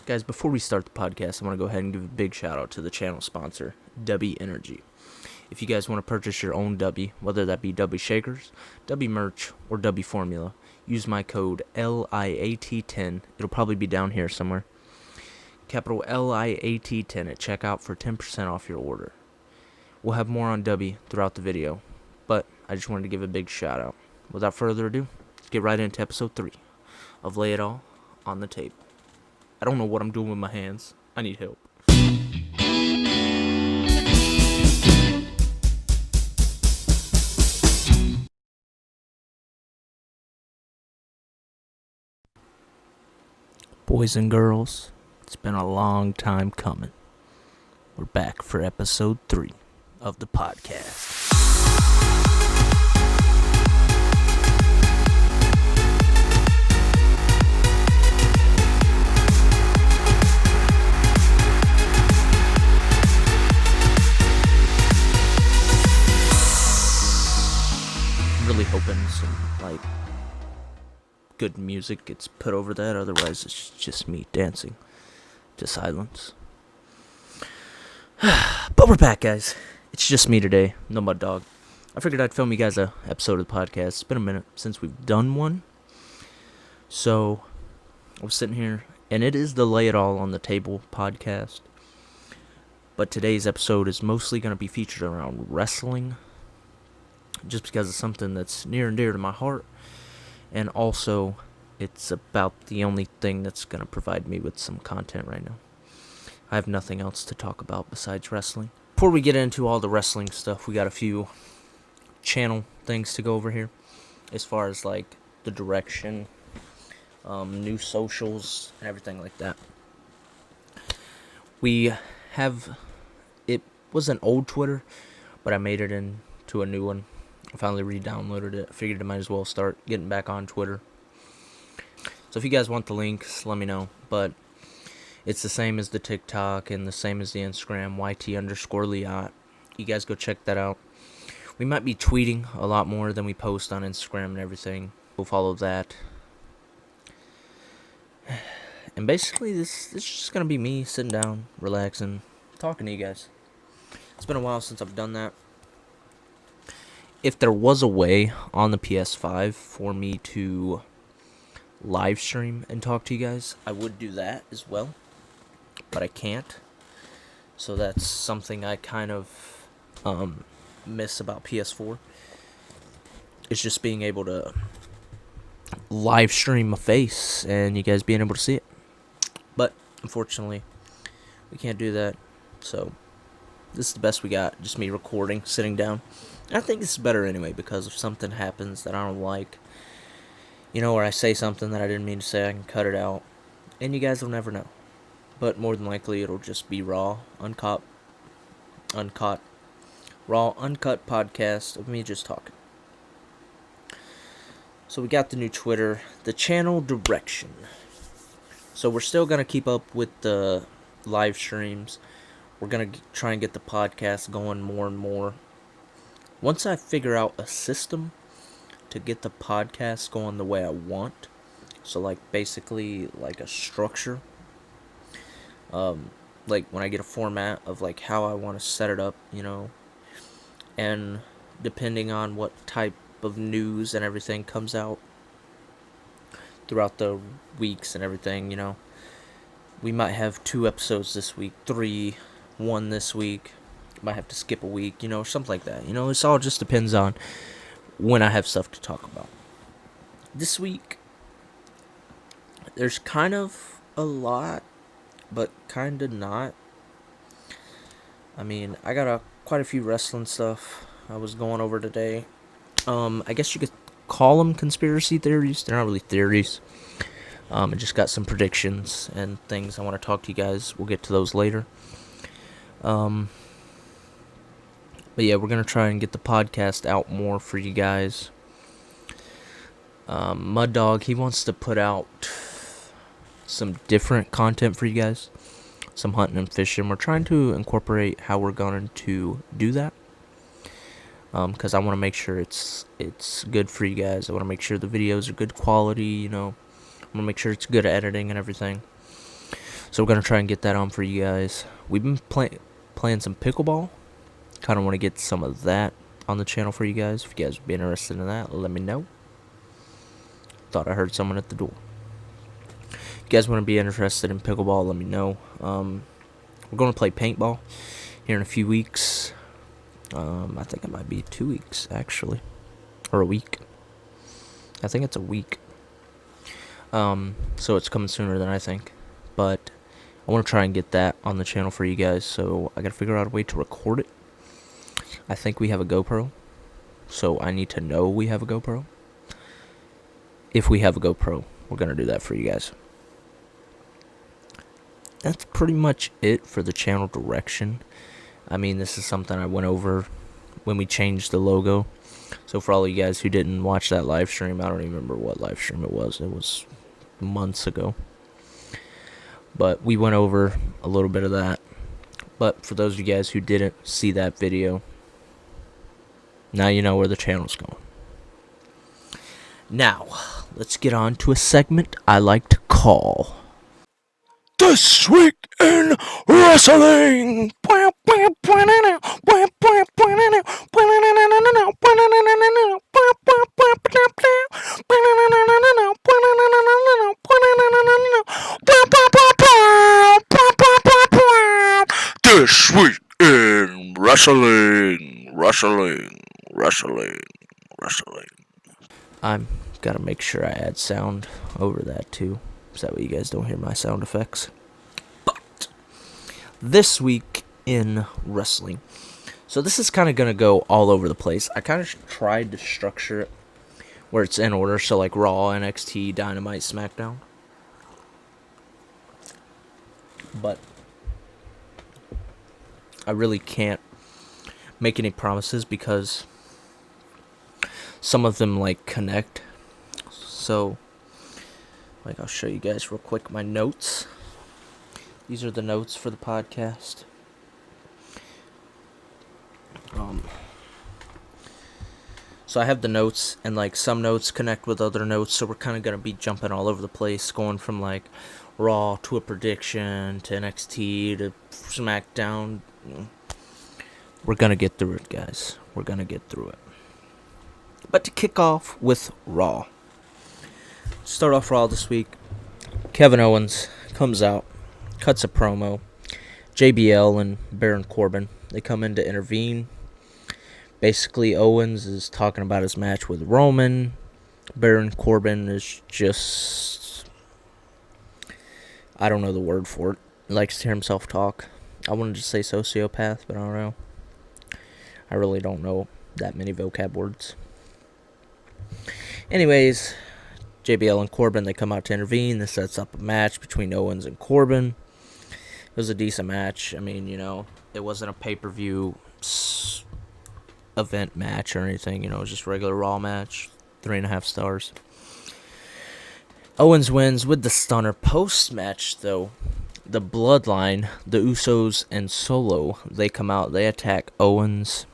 Guys, before we start the podcast, I want to go ahead and give a big shout out to the channel sponsor, W Energy. If you guys want to purchase your own W, whether that be W shakers, W merch, or W formula, use my code LIAT10. It'll probably be down here somewhere. Capital LIAT10 at checkout for 10% off your order. We'll have more on W throughout the video, but I just wanted to give a big shout out. Without further ado, let's get right into episode 3 of Lay It All on the Tape. I don't know what I'm doing with my hands. I need help. Boys and girls, it's been a long time coming. We're back for episode 3 of the podcast. Really hoping some good music gets put over that, otherwise it's just me dancing to silence. But we're back, guys. It's just me today, no my dog. I figured I'd film you guys a episode of the podcast. It's been a minute since we've done one, so I was sitting here, and it is the Lay It All on the Table podcast, but today's episode is mostly going to be featured around wrestling, just because it's something that's near and dear to my heart, and also it's about the only thing that's going to provide me with some content right now. I have nothing else to talk about besides wrestling. Before we get into all the wrestling stuff, we got a few channel things to go over here, as far as like the direction, new socials, and everything like that. We have, it was an old Twitter, but I made it into a new one. I finally re-downloaded it. I figured I might as well start getting back on Twitter. So if you guys want the links, let me know. But it's the same as the TikTok and the same as the Instagram, YT_LIAT. You guys go check that out. We might be tweeting a lot more than we post on Instagram and everything. We'll follow that. And basically, this is just going to be me sitting down, relaxing, talking to you guys. It's been a while since I've done that. If there was a way on the PS5 for me to live stream and talk to you guys, I would do that as well, but I can't. So that's something I kind of miss about PS4. It's just being able to live stream my face and you guys being able to see it. But unfortunately, we can't do that. So this is the best we got, just me recording, sitting down. I think this is better anyway, because if something happens that I don't like, or I say something that I didn't mean to say, I can cut it out, and you guys will never know. But more than likely, it'll just be raw, uncut podcast of me just talking. So we got the new Twitter, the channel direction. So we're still going to keep up with the live streams. We're going to try and get the podcast going more and more. Once I figure out a system to get the podcast going the way I want, so basically a structure, when I get a format of how I want to set it up, and depending on what type of news and everything comes out throughout the weeks and everything, we might have 2 episodes this week, 3, 1 this week. Might have to skip a week, something like that. This all just depends on when I have stuff to talk about. This week, there's kind of a lot, but kind of not. I mean, I got quite a few wrestling stuff I was going over today. I guess you could call them conspiracy theories. They're not really theories. I just got some predictions and things I want to talk to you guys. We'll get to those later. But yeah, we're going to try and get the podcast out more for you guys. Mud Dog, he wants to put out some different content for you guys. Some hunting and fishing. We're trying to incorporate how we're going to do that. Because I want to make sure it's good for you guys. I want to make sure the videos are good quality, I want to make sure it's good editing and everything. So we're gonna try and get that on for you guys. We've been playing some pickleball. Kind of want to get some of that on the channel for you guys. If you guys would be interested in that, let me know. Thought I heard someone at the door. If you guys want to be interested in pickleball, let me know. We're going to play paintball here in a few weeks. I think it might be 2 weeks, actually. Or a week. I think it's a week. So it's coming sooner than I think. But I want to try and get that on the channel for you guys. So I got to figure out a way to record it. I think we have a GoPro. So I need to know we have a GoPro. If we have a GoPro, we're going to do that for you guys. That's pretty much it for the channel direction. I mean, this is something I went over when we changed the logo. So for all of you guys who didn't watch that live stream, I don't even remember what live stream it was. It was months ago. But we went over a little bit of that. But for those of you guys who didn't see that video, now you know where the channel's going. Now, let's get on to a segment I like to call This Week in Wrestling! This Week in Wrestling! I'm gotta make sure I add sound over that too, so that way you guys don't hear my sound effects. But this week in wrestling, so this is kind of gonna go all over the place. I kind of tried to structure it where it's in order, so like Raw, NXT, Dynamite, SmackDown. But I really can't make any promises because some of them like connect. So like I'll show you guys real quick my notes. These are the notes for the podcast. So I have the notes, and like some notes connect with other notes, so we're kind of going to be jumping all over the place, going from like Raw to a prediction to NXT to SmackDown. We're going to get through it, guys. We're going to get through it. But to kick off with Raw. Start off Raw this week. Kevin Owens comes out, cuts a promo. JBL and Baron Corbin, they come in to intervene. Basically, Owens is talking about his match with Roman. Baron Corbin is just, I don't know the word for it. He likes to hear himself talk. I wanted to say sociopath, but I don't know. I really don't know that many vocab words. Anyways, JBL and Corbin, they come out to intervene. This sets up a match between Owens and Corbin. It was a decent match. I mean, you know, it wasn't a pay-per-view event match or anything. You know, it was just a regular Raw match. 3.5 stars. Owens wins with the stunner. Post-match, though, the Bloodline, the Usos, and Solo, they come out. They attack Owens.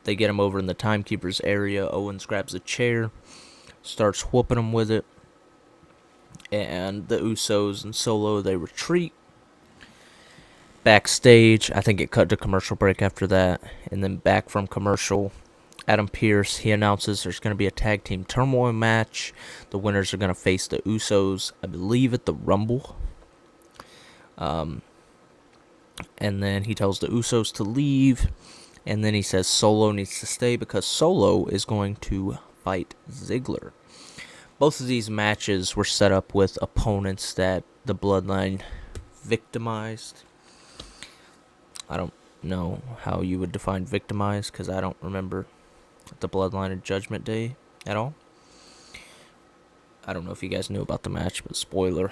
They get him over in the Timekeeper's area. Owens grabs a chair, starts whooping him with it. And the Usos and Solo, they retreat. Backstage, I think it cut to commercial break after that. And then back from commercial, Adam Pearce, he announces there's going to be a tag team turmoil match. The winners are going to face the Usos, I believe, at the Rumble. And then he tells the Usos to leave. And then he says Solo needs to stay because Solo is going to fight Ziggler. Both of these matches were set up with opponents that the Bloodline victimized. I don't know how you would define victimized because I don't remember the Bloodline of Judgment Day at all. I don't know if you guys knew about the match, but spoiler.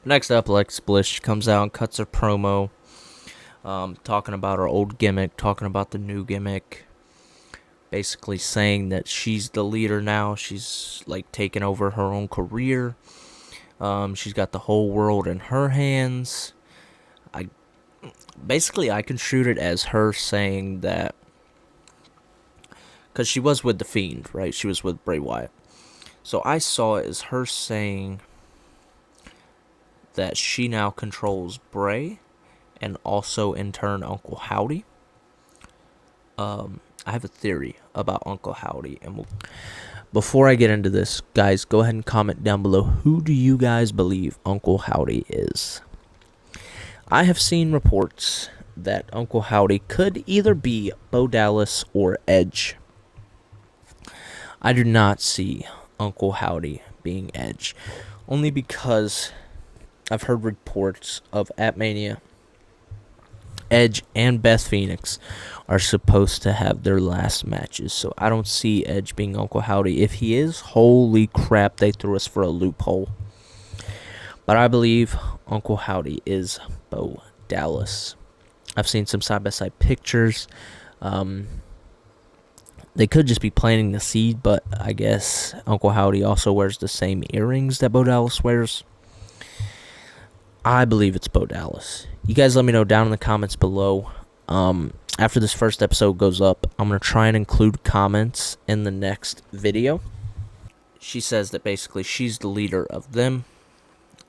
Next up, Alexa Bliss comes out and cuts her promo, talking about her old gimmick, talking about the new gimmick. Basically saying that she's the leader now. She's like taking over her own career. She's got the whole world in her hands. I construed it as her saying that, because she was with The Fiend, right? She was with Bray Wyatt. So I saw it as her saying that she now controls Bray and also in turn Uncle Howdy. I have a theory about Uncle Howdy, and before I get into this, guys, go ahead and comment down below, who do you guys believe Uncle Howdy is? I have seen reports that Uncle Howdy could either be Bo Dallas or Edge. I do not see Uncle Howdy being Edge, only because I've heard reports of at Mania, Edge and Beth Phoenix are supposed to have their last matches, so I don't see Edge being Uncle Howdy. If he is, holy crap, they threw us for a loophole. But I believe Uncle Howdy is Bo Dallas. I've seen some side-by-side pictures. They could just be planting the seed, but I guess Uncle Howdy also wears the same earrings that Bo Dallas wears. I believe it's Bo Dallas. You guys let me know down in the comments below. After this first episode goes up, I'm going to try and include comments in the next video. She says that basically she's the leader of them.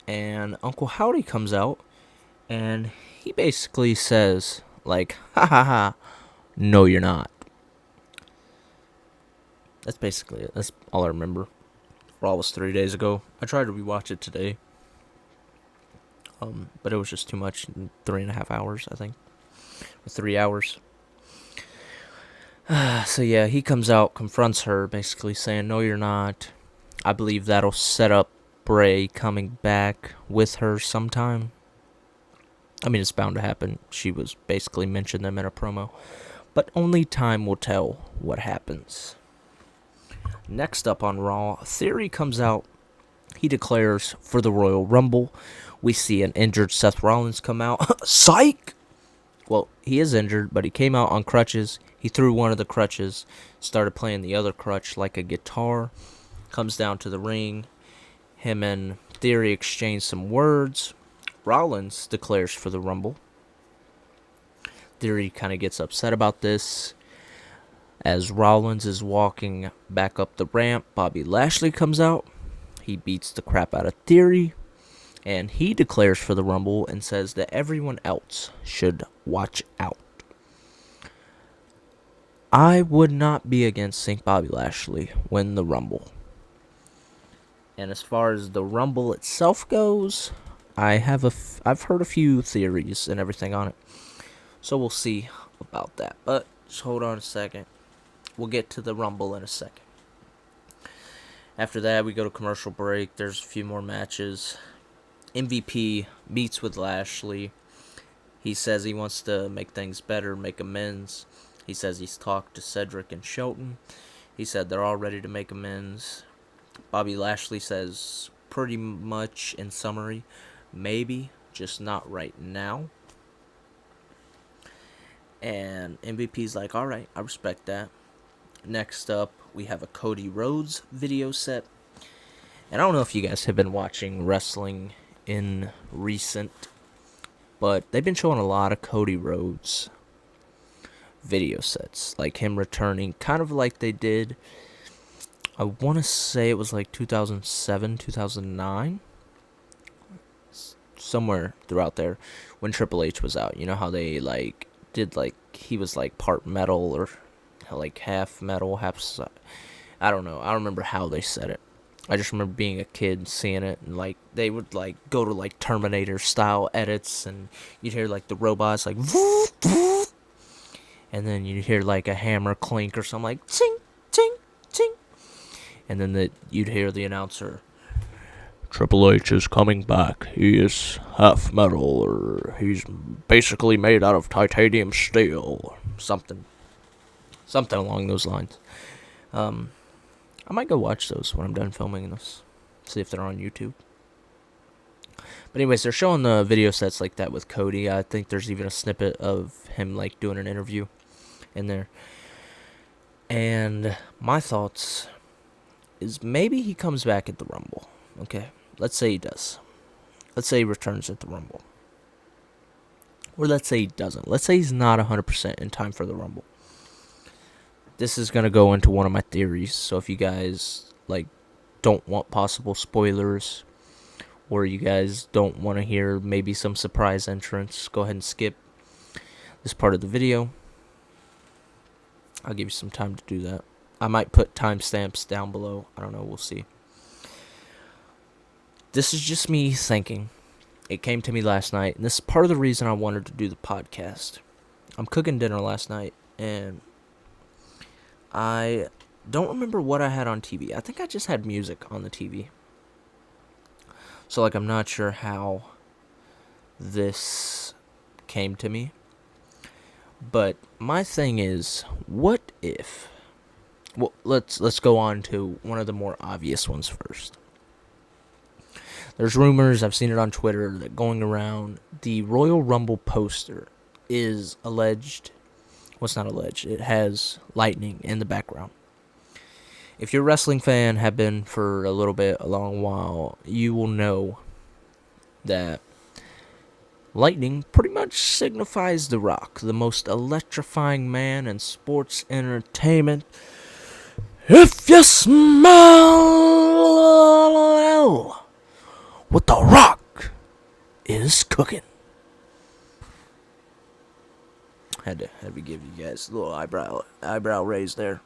And Uncle Howdy comes out, and he basically says, like, ha ha ha, no you're not. That's basically it. That's all I remember. Raw was 3 days ago. I tried to rewatch it today. But it was just too much in 3.5 hours, I think. Or 3 hours. So yeah, he comes out, confronts her, basically saying, no you're not. I believe that'll set up Bray coming back with her sometime. I mean, it's bound to happen. She was basically mentioned them in a promo. But only time will tell what happens. Next up on Raw, Theory comes out. He declares for the Royal Rumble. We see an injured Seth Rollins come out. Psych! Well, he is injured, but he came out on crutches. He threw one of the crutches, started playing the other crutch like a guitar. Comes down to the ring. Him and Theory exchange some words. Rollins declares for the Rumble. Theory kind of gets upset about this. As Rollins is walking back up the ramp, Bobby Lashley comes out. He beats the crap out of Theory. And he declares for the Rumble and says that everyone else should watch out. I would not be against seeing Bobby Lashley win the Rumble. And as far as the Rumble itself goes, I've heard a few theories and everything on it. So we'll see about that. But just hold on a second. We'll get to the Rumble in a second. After that, we go to commercial break. There's a few more matches. MVP meets with Lashley. He says he wants to make things better, make amends. He says he's talked to Cedric and Shelton. He said they're all ready to make amends. Bobby Lashley says pretty much in summary, maybe, just not right now. And MVP's like, alright, I respect that. Next up, we have a Cody Rhodes video set. And I don't know if you guys have been watching wrestling in recent, but they've been showing a lot of Cody Rhodes video sets. Like him returning, kind of like they did, I want to say it was like 2007, 2009. Somewhere throughout there when Triple H was out. You know how they like did like, he was like part metal or like half metal, half, I don't know. I don't remember how they said it. I just remember being a kid seeing it, and like they would like go to like Terminator style edits, and you'd hear like the robots like and then you'd hear like a hammer clink or something like ting ting ting, and then you'd hear the announcer, Triple H is coming back. He is half metal, or he's basically made out of titanium steel, or something along those lines. I might go watch those when I'm done filming this. See if they're on YouTube. But anyways, they're showing the video sets like that with Cody. I think there's even a snippet of him like doing an interview in there. And my thoughts is maybe he comes back at the Rumble. Okay, let's say he does. Let's say he returns at the Rumble. Or let's say he doesn't. Let's say he's not 100% in time for the Rumble. This is going to go into one of my theories, so if you guys like don't want possible spoilers, or you guys don't want to hear maybe some surprise entrance, go ahead and skip this part of the video. I'll give you some time to do that. I might put timestamps down below. I don't know. We'll see. This is just me thinking. It came to me last night, and this is part of the reason I wanted to do the podcast. I'm cooking dinner last night, and I don't remember what I had on TV. I think I just had music on the TV. So, I'm not sure how this came to me. But my thing is, what if... Well, let's go on to one of the more obvious ones first. There's rumors, I've seen it on Twitter, that going around, the Royal Rumble poster is alleged... Well, it's not alleged. It has lightning in the background. If you're a wrestling fan, have been for a long while, you will know that lightning pretty much signifies The Rock, the most electrifying man in sports entertainment. If you smell what The Rock is cooking. Had to give you guys a little eyebrow raise there.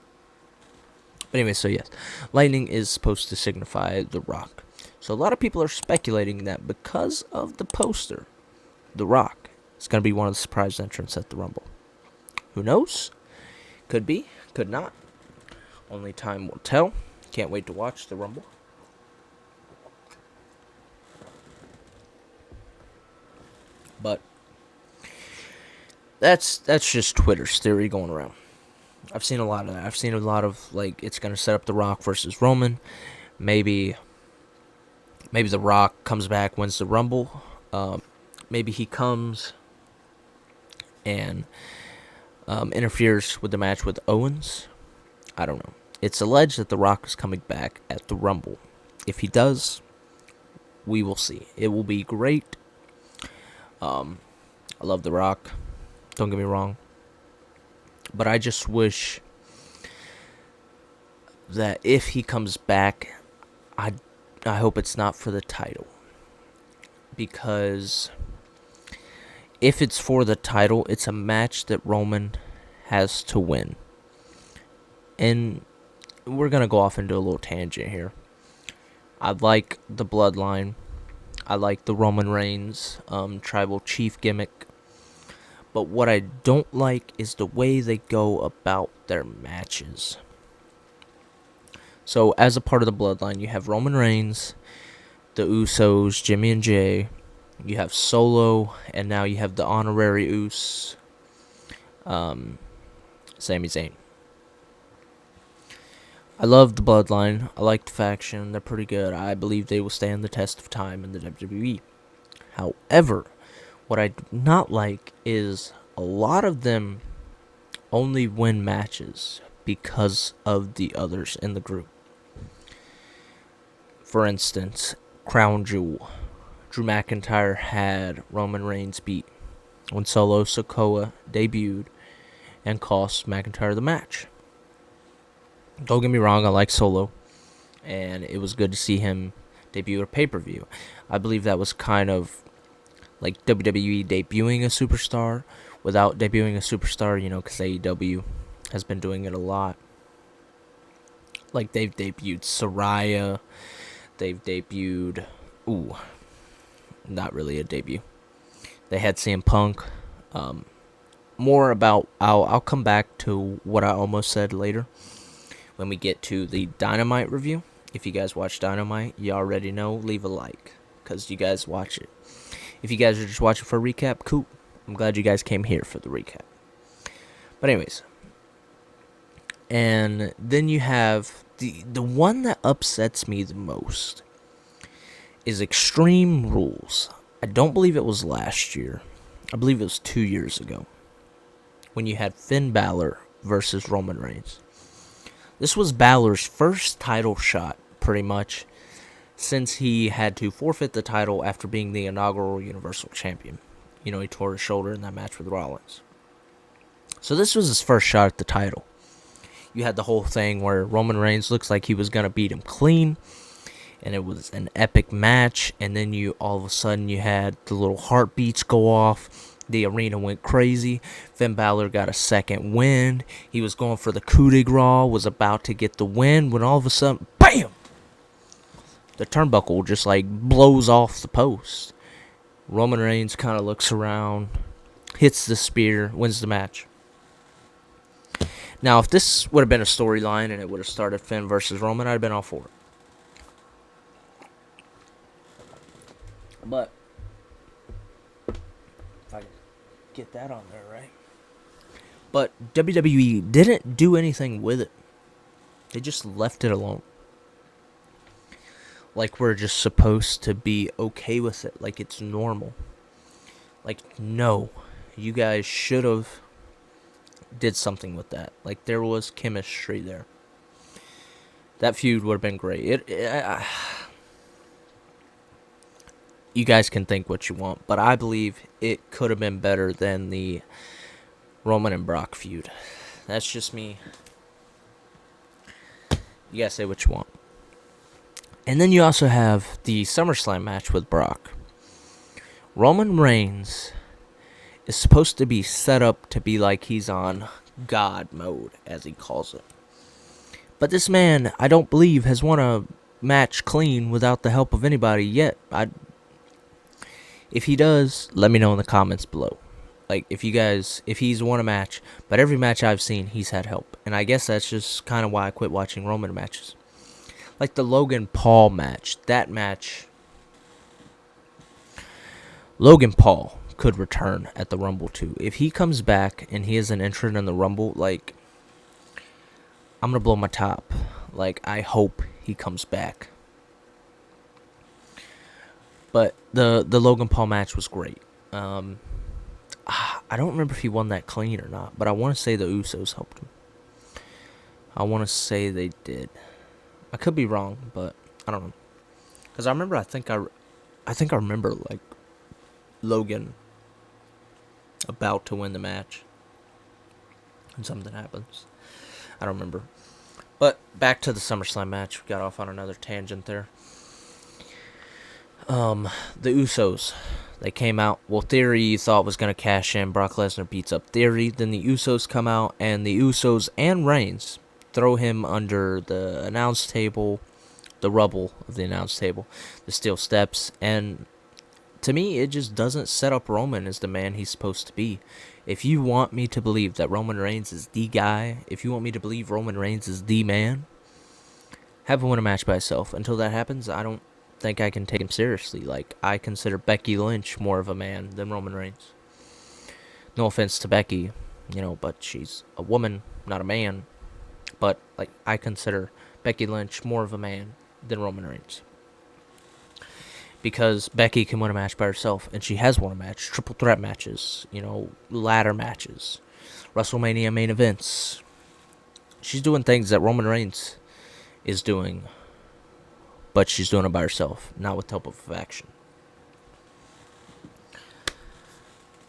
But anyway, so yes, lightning is supposed to signify The Rock. So a lot of people are speculating that because of the poster, The Rock is going to be one of the surprise entrants at the Rumble. Who knows? Could be, could not. Only time will tell. Can't wait to watch the Rumble. But that's just Twitter's theory going around. I've seen a lot of that. I've seen a lot of, it's going to set up The Rock versus Roman. Maybe The Rock comes back, wins the Rumble. Maybe he comes and interferes with the match with Owens. I don't know. It's alleged that The Rock is coming back at the Rumble. If he does, we will see. It will be great. I love The Rock. Don't get me wrong. But I just wish that if he comes back, I hope it's not for the title. Because if it's for the title, it's a match that Roman has to win. And we're going to go off into a little tangent here. I like the bloodline. I like the Roman Reigns tribal chief gimmick. But what I don't like is the way they go about their matches. So, as a part of the bloodline, you have Roman Reigns, the Usos, Jimmy and Jay. You have Solo, and now you have the honorary Uso, Sami Zayn. I love the bloodline. I like the faction. They're pretty good. I believe they will stand the test of time in the WWE. However, what I do not like is a lot of them only win matches because of the others in the group. For instance, Crown Jewel. Drew McIntyre had Roman Reigns beat when Solo Sikoa debuted and cost McIntyre the match. Don't get me wrong, I like Solo, and it was good to see him debut at a pay-per-view. I believe that was kind of like WWE debuting a superstar without debuting a superstar, because AEW has been doing it a lot. Like, they've debuted Saraya, they've debuted... not really a debut. They had CM Punk. More about... I'll come back to what I almost said later when we get to the Dynamite review. If you guys watch Dynamite, you already know, leave a like, because you guys watch it. If you guys are just watching for a recap, cool. I'm glad you guys came here for the recap. But anyways. And then you have the one that upsets me the most is Extreme Rules. I don't believe it was last year. I believe it was 2 years ago, when you had Finn Balor versus Roman Reigns. This was Balor's first title shot, pretty much, since he had to forfeit the title after being the inaugural Universal Champion. He tore his shoulder in that match with Rollins. So this was his first shot at the title. You had the whole thing where Roman Reigns looks like he was going to beat him clean, and it was an epic match. And then you all of a sudden you had the little heartbeats go off. The arena went crazy. Finn Balor got a second win. He was going for the coup de grace, was about to get the win, when all of a sudden, BAM! The turnbuckle just like blows off the post. Roman Reigns kind of looks around, hits the spear, wins the match. Now, if this would have been a storyline and it would have started Finn versus Roman, I'd have been all for it. But if I can get that on there, right? But WWE didn't do anything with it. They just left it alone. Like we're just supposed to be okay with it. Like it's normal. Like, no. You guys should have did something with that. Like, there was chemistry there. That feud would have been great. You guys can think what you want, but I believe it could have been better than the Roman and Brock feud. That's just me. You guys say what you want. And then you also have the SummerSlam match with Brock. Roman Reigns is supposed to be set up to be like he's on God mode, as he calls it. But this man, I don't believe, has won a match clean without the help of anybody yet. If he does, let me know in the comments below. Like, if he's won a match, but every match I've seen, he's had help. And I guess that's just kind of why I quit watching Roman matches. Like the Logan Paul match. That match, Logan Paul could return at the Rumble too. If he comes back and he is an entrant in the Rumble, like, I'm going to blow my top. Like, I hope he comes back. But the Logan Paul match was great. I don't remember if he won that clean or not, but I want to say the Usos helped him. I want to say they did. I could be wrong, but I don't know. Because I think I remember, like, Logan about to win the match. And something happens. I don't remember. But back to the SummerSlam match. We got off on another tangent there. The Usos, they came out. Well, Theory you thought was going to cash in. Brock Lesnar beats up Theory. Then the Usos come out, and the Usos and Reigns throw him under the announce table, the rubble of the announce table, the steel steps. And to me, it just doesn't set up Roman as the man he's supposed to be. If you want me to believe that Roman Reigns is the guy, if you want me to believe Roman Reigns is the man, have him win a match by himself. Until that happens, I don't think I can take him seriously. Like, I consider Becky Lynch more of a man than Roman Reigns. No offense to Becky, but she's a woman, not a man. But, like, I consider Becky Lynch more of a man than Roman Reigns. Because Becky can win a match by herself, and she has won a match. Triple threat matches, ladder matches, WrestleMania main events. She's doing things that Roman Reigns is doing, but she's doing it by herself, not with the help of a faction.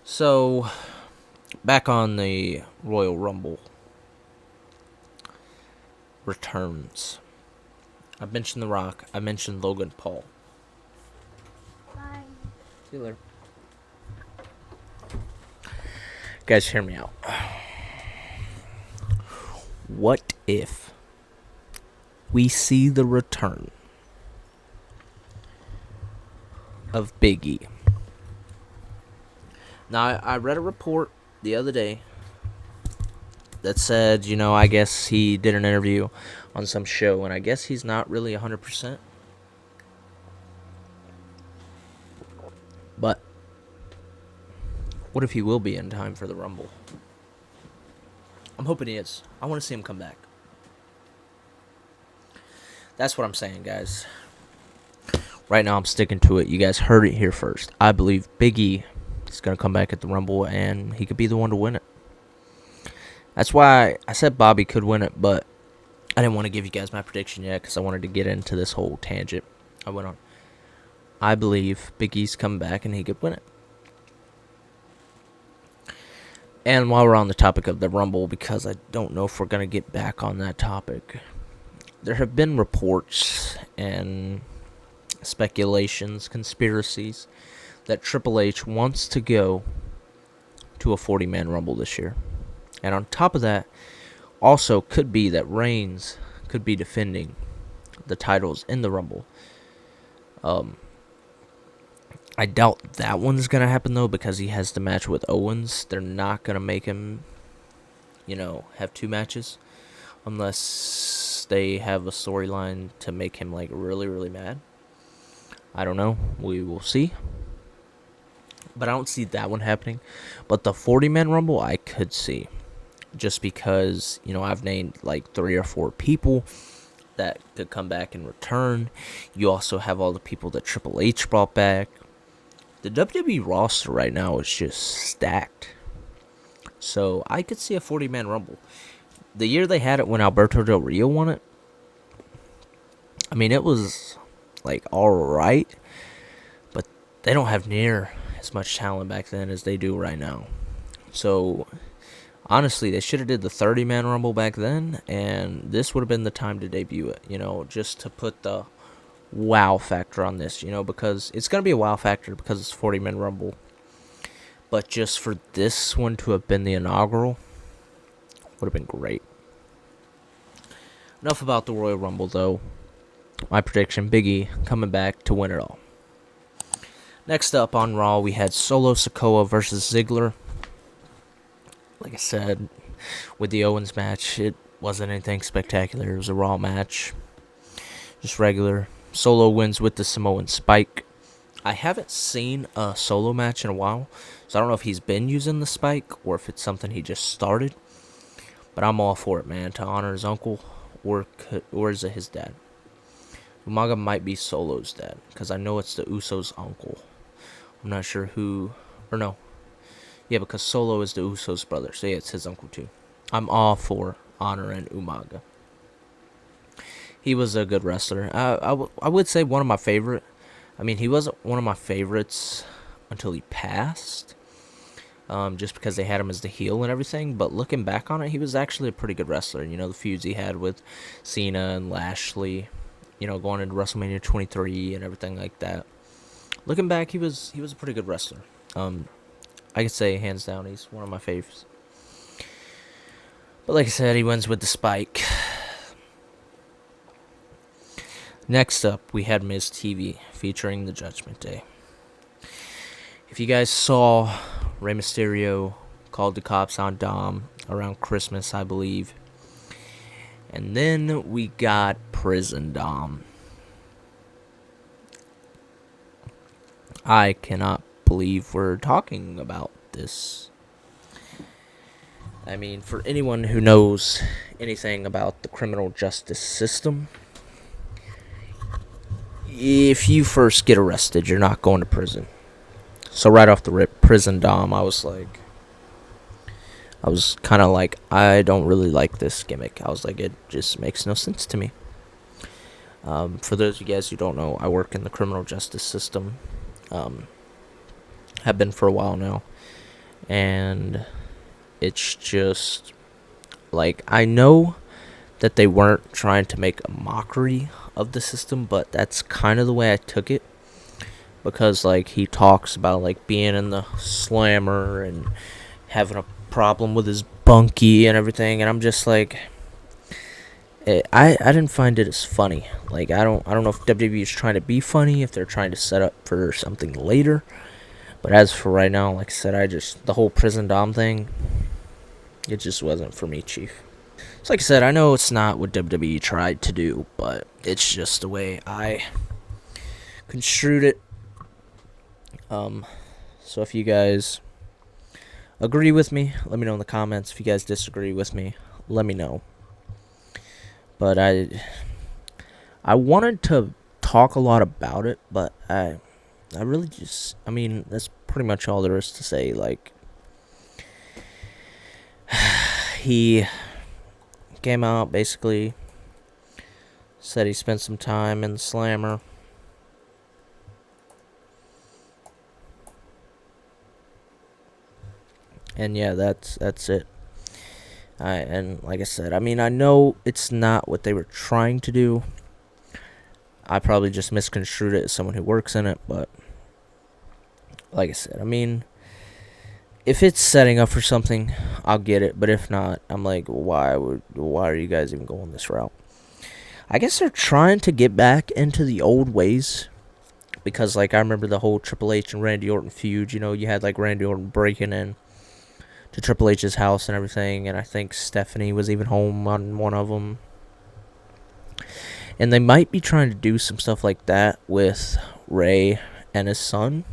So, back on the Royal Rumble returns. I mentioned The Rock. I mentioned Logan Paul. Bye. See you later. Guys, hear me out. What if we see the return of Big E? Now, I read a report the other day that said, I guess he did an interview on some show, and I guess he's not really 100%. But what if he will be in time for the Rumble? I'm hoping he is. I want to see him come back. That's what I'm saying, guys. Right now, I'm sticking to it. You guys heard it here first. I believe Big E is going to come back at the Rumble, and he could be the one to win it. That's why I said Bobby could win it, but I didn't want to give you guys my prediction yet because I wanted to get into this whole tangent I went on. I believe Big E's coming back, and he could win it. And while we're on the topic of the Rumble, because I don't know if we're going to get back on that topic, there have been reports, and speculations, conspiracies that Triple H wants to go to a 40-man Rumble this year. And on top of that, also could be that Reigns could be defending the titles in the Rumble. I doubt that one's going to happen, though, because he has the match with Owens. They're not going to make him, have two matches unless they have a storyline to make him, really, really mad. I don't know. We will see. But I don't see that one happening. But the 40-man Rumble, I could see. Just because, I've named, 3 or 4 people that could come back and return. You also have all the people that Triple H brought back. The WWE roster right now is just stacked. So I could see a 40-man Rumble. The year they had it when Alberto Del Rio won it, I mean, it was, alright. But they don't have near as much talent back then as they do right now. So, honestly, they should have did the 30-man Rumble back then, and this would have been the time to debut it, just to put the wow factor on this, because it's going to be a wow factor because it's 40-man Rumble. But just for this one to have been the inaugural would have been great. Enough about the Royal Rumble, though. My prediction, Big E coming back to win it all. Next up on Raw, we had Solo Sikoa versus Ziggler. Like I said, with the Owens match, it wasn't anything spectacular. It was a Raw match. Just regular. Solo wins with the Samoan Spike. I haven't seen a Solo match in a while, so I don't know if he's been using the Spike or if it's something he just started. But I'm all for it, man, to honor his uncle, or is it his dad? Umaga might be Solo's dad, because I know it's the Usos' uncle. I'm not sure who, or no. Yeah, because Solo is the Usos' brother, so yeah, it's his uncle too. I'm all for honoring Umaga. He was a good wrestler. I would say one of my favorite. I mean, he wasn't one of my favorites until he passed. Just because they had him as the heel and everything. But looking back on it, he was actually a pretty good wrestler. The feuds he had with Cena and Lashley. Going into WrestleMania 23 and everything like that. Looking back, he was a pretty good wrestler. I could say hands down he's one of my favorites. But like I said, he wins with the Spike. Next up, we had Miz TV featuring the Judgment Day. If you guys saw, Rey Mysterio called the cops on Dom around Christmas, I believe. And then we got Prison Dom. I cannot believe we're talking about this. I mean, for anyone who knows anything about the criminal justice system, if you first get arrested, you're not going to prison. So right off the rip, Prison Dom, I was kind of like, I don't really like this gimmick. I was like, it just makes no sense to me. For those of you guys who don't know, I work in the criminal justice system. Have been for a while now. And it's just, I know that they weren't trying to make a mockery of the system, but that's kind of the way I took it. Because, he talks about, being in the slammer and having a problem with his bunkie and everything, and I'm just like, I didn't find it as funny. I don't know if WWE is trying to be funny, if they're trying to set up for something later. But as for right now, like I said, the whole Prison Dom thing, it just wasn't for me, Chief. So like I said, I know it's not what WWE tried to do, but it's just the way I construed it. So if you guys agree with me, let me know in the comments. If you guys disagree with me, let me know. But I wanted to talk a lot about it, but I really just, that's pretty much all there is to say. He came out, basically said he spent some time in the slammer. And yeah, that's it. And like I said, I know it's not what they were trying to do. I probably just misconstrued it as someone who works in it, but like I said, I mean, if it's setting up for something, I'll get it. But if not, I'm like, why are you guys even going this route? I guess they're trying to get back into the old ways. Because, like, I remember the whole Triple H and Randy Orton feud. You know, you had, like, Randy Orton breaking in to Triple H's house and everything. And I think Stephanie was even home on one of them. And they might be trying to do some stuff like that with Ray and his son.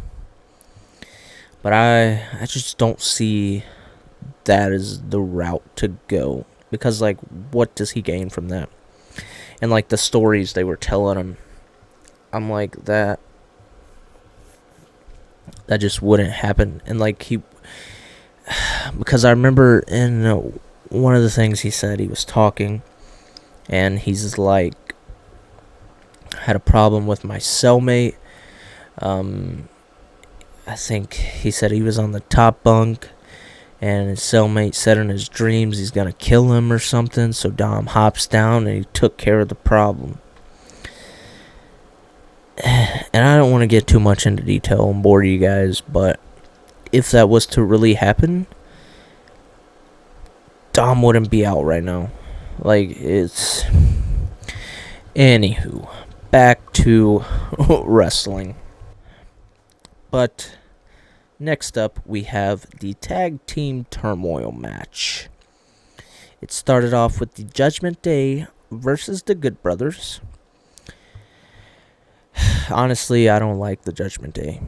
But I just don't see that as the route to go. Because, like, what does he gain from that? And, like, the stories they were telling him, I'm like, that just wouldn't happen. And, like, because I remember in one of the things he said, he was talking, and he's like, had a problem with my cellmate. I think he said he was on the top bunk, and his cellmate said in his dreams he's gonna kill him or something. So Dom hops down and he took care of the problem. And I don't want to get too much into detail and bore you guys, but if that was to really happen, Dom wouldn't be out right now. Like, it's... Anywho, back to wrestling. But next up, we have the Tag Team Turmoil match. It started off with the Judgment Day versus the Good Brothers. Honestly, I don't like the Judgment Day.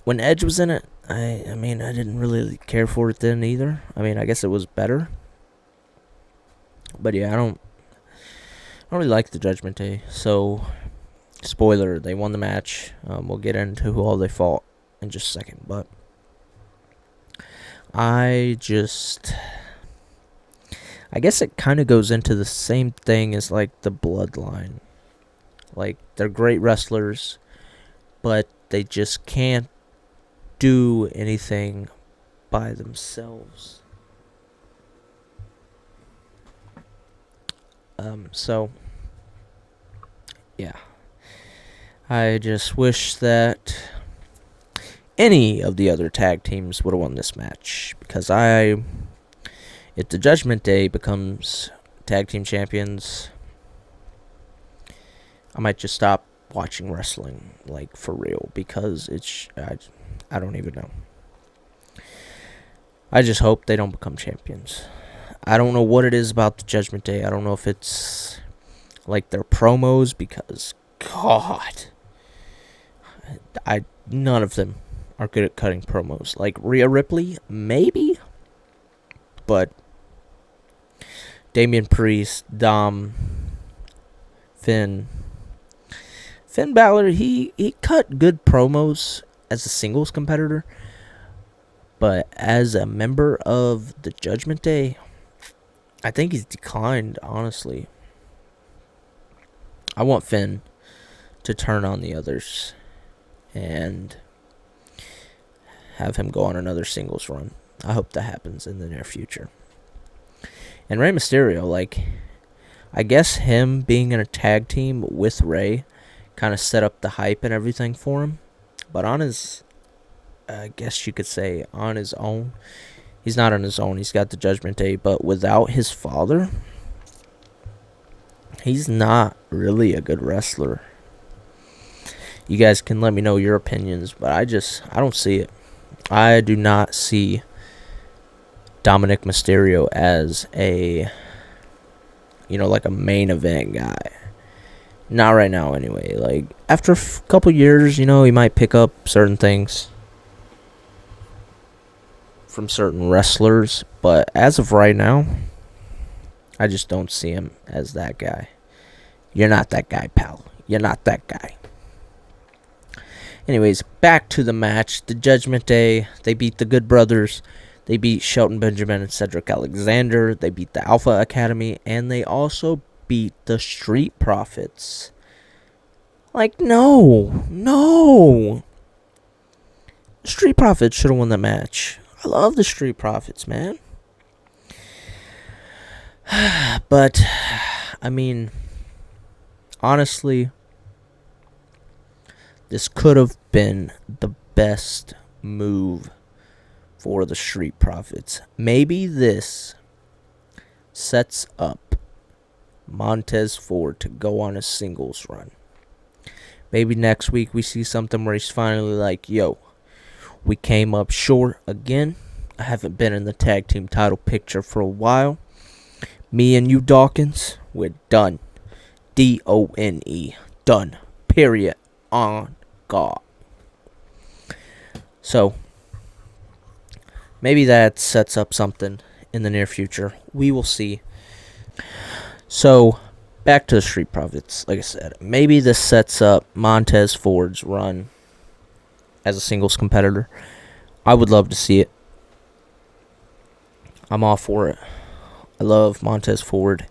When Edge was in it, I mean, I didn't really care for it then either. I mean, I guess it was better. But yeah, I don't really like the Judgment Day. So, spoiler, they won the match. We'll get into who all they fought in just a second. But I guess it kind of goes into the same thing as, like, the Bloodline. Like, they're great wrestlers, but they just can't do anything by themselves. So, yeah. I just wish that any of the other tag teams would have won this match. Because if the Judgment Day becomes tag team champions, I might just stop watching wrestling, like, for real, because I don't even know. I just hope they don't become champions. I don't know what it is about the Judgment Day. I don't know if it's, like, their promos, because, God, none of them are good at cutting promos. Like, Rhea Ripley, maybe, but Damian Priest, Dom, Finn Balor, he cut good promos as a singles competitor, but as a member of the Judgment Day, I think he's declined, honestly. I want Finn to turn on the others and have him go on another singles run. I hope that happens in the near future. And Rey Mysterio, like, I guess him being in a tag team with Rey kind of set up the hype and everything for him. But on his, I guess you could say, on his own, he's not on his own. He's got the Judgment Day. But without his father, he's not really a good wrestler. You guys can let me know your opinions, but I don't see it. I do not see Dominic Mysterio as a, like a main event guy. Not right now, anyway. Like, after a couple years, he might pick up certain things from certain wrestlers. But as of right now, I just don't see him as that guy. You're not that guy, pal. You're not that guy. Anyways, back to the match. The Judgment Day, they beat the Good Brothers. They beat Shelton Benjamin and Cedric Alexander. They beat the Alpha Academy. And they also beat the Street Profits. Like, no. Street Profits should have won the match. I love the Street Profits, man. But, I mean, honestly, This could have been the best move for the Street Profits. Maybe this sets up Montez Ford to go on a singles run. Maybe next week we see something where he's finally like, yo, we came up short again. I haven't been in the tag team title picture for a while. Me and you, Dawkins, we're done. D-O-N-E. Done. Period. On God. So, maybe that sets up something in the near future. We will see. So, back to the Street Profits. Like I said, maybe this sets up Montez Ford's run as a singles competitor. I would love to see it. I'm all for it. I love Montez Ford,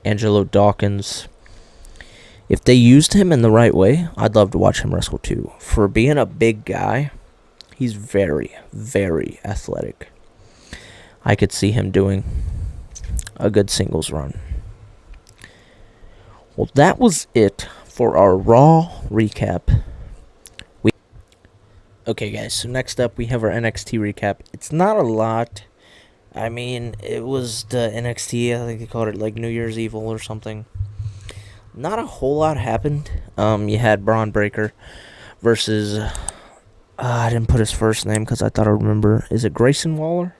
Angelo Dawkins. If they used him in the right way, I'd love to watch him wrestle too. For being a big guy, he's very, very athletic. I could see him doing a good singles run. Well, that was it for our Raw recap. Okay, guys, so next up we have our NXT recap. It's not a lot. I mean, it was the NXT, I think they called it like New Year's Evil or something. Not a whole lot happened. You had Braun Breaker versus, I didn't put his first name because I thought I would remember. Is it Grayson Waller?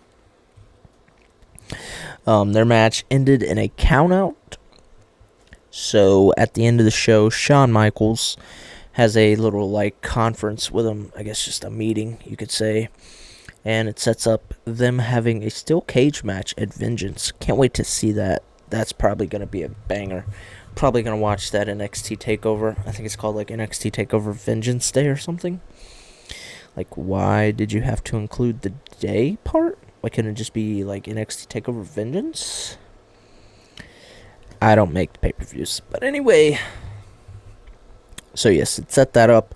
Their match ended in a countout. So at the end of the show, Shawn Michaels has a little like conference with him. I guess just a meeting, you could say. And it sets up them having a steel cage match at Vengeance. Can't wait to see that. That's probably going to be a banger. Probably going to watch that NXT TakeOver. I think it's called like NXT TakeOver Vengeance Day or something. Like, why did you have to include the day part? Why couldn't it just be like NXT TakeOver Vengeance? I don't make the pay-per-views. But anyway. So yes, it set that up.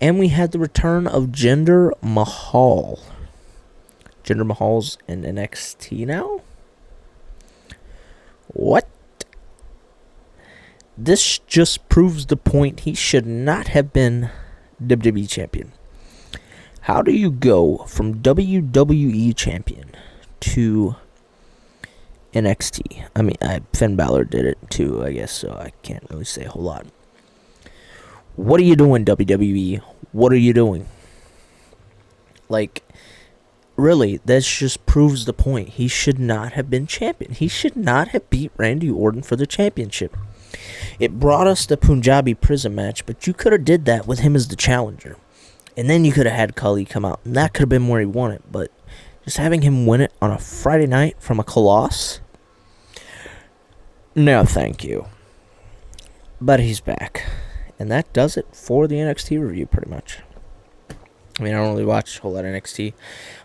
And we had the return of Jinder Mahal. Jinder Mahal's in NXT now? What? This just proves the point he should not have been WWE champion. How do you go from WWE champion to NXT? I mean, Finn Balor did it too, I guess, so I can't really say a whole lot. What are you doing, WWE? What are you doing? Like, really, this just proves the point. He should not have been champion. He should not have beat Randy Orton for the championship. It brought us the Punjabi Prison match, but you could have did that with him as the challenger. And then you could have had Khali come out, and that could have been where he won it. But just having him win it on a Friday night from a Colossus? No, thank you. But he's back. And that does it for the NXT review, pretty much. I mean, I don't really watch a whole lot of NXT.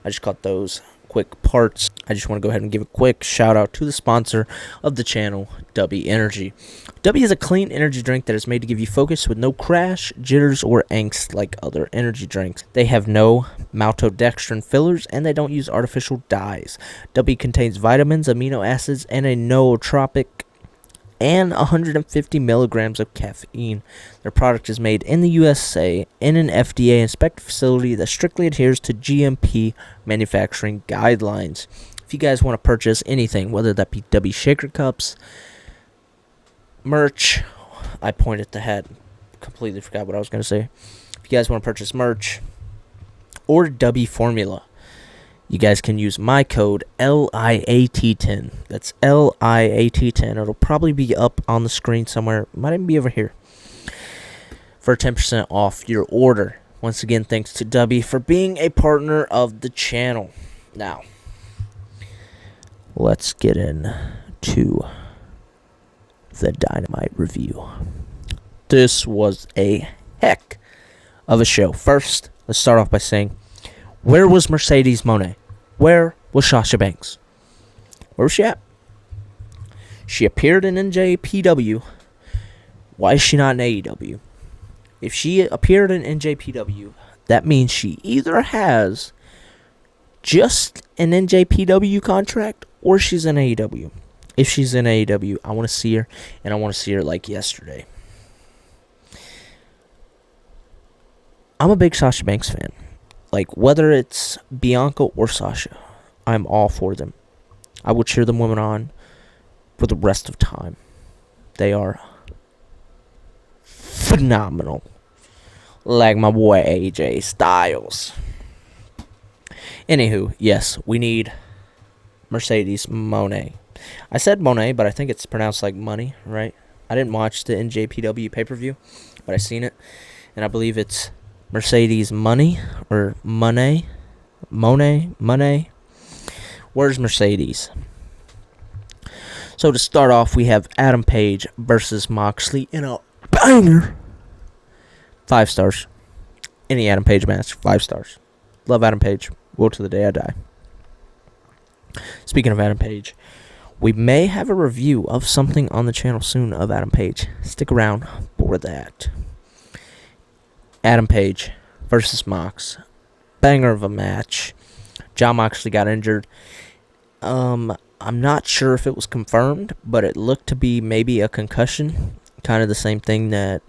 I just caught those quick parts. I just want to go ahead and give a quick shout out to the sponsor of the channel, W Energy. W is a clean energy drink that is made to give you focus with no crash, jitters, or angst like other energy drinks. They have no maltodextrin fillers, and they don't use artificial dyes. W contains vitamins, amino acids, and a nootropic and 150 milligrams of caffeine. Their product is made in the USA in an FDA-inspected facility that strictly adheres to GMP manufacturing guidelines. If you guys want to purchase anything, whether that be W Shaker Cups, merch, I pointed at the head, completely forgot what I was going to say. If you guys want to purchase merch or W Formula, you guys can use my code LIAT10. That's LIAT10. It'll probably be up on the screen somewhere. Might even be over here. For 10% off your order. Once again, thanks to W for being a partner of the channel. Now, let's get into the Dynamite review. This was a heck of a show. First, let's start off by saying, where was Mercedes Moné? Where was Sasha Banks? Where was she at? She appeared in NJPW. Why is she not in AEW? If she appeared in NJPW, that means she either has just an NJPW contract or she's in AEW. If she's in AEW, I want to see her, and I want to see her like yesterday. I'm a big Sasha Banks fan. Like, whether it's Bianca or Sasha, I'm all for them. I will cheer them women on for the rest of time. They are phenomenal. Like my boy AJ Styles. Anywho, yes, we need Mercedes Monet. I said Monet, but I think it's pronounced like money, right? I didn't watch the NJPW pay-per-view, but I seen it, and I believe it's Mercedes Money or Monet. Monet. Where's Mercedes? So to start off, we have Adam Page versus Moxley in a banger. 5 stars. Any Adam Page match, 5 stars. Love Adam Page. Will to the day I die. Speaking of Adam Page, we may have a review of something on the channel soon of Adam Page. Stick around for that. Adam Page versus Mox. Banger of a match. John Moxley got injured. I'm not sure if it was confirmed, but it looked to be maybe a concussion. Kind of the same thing that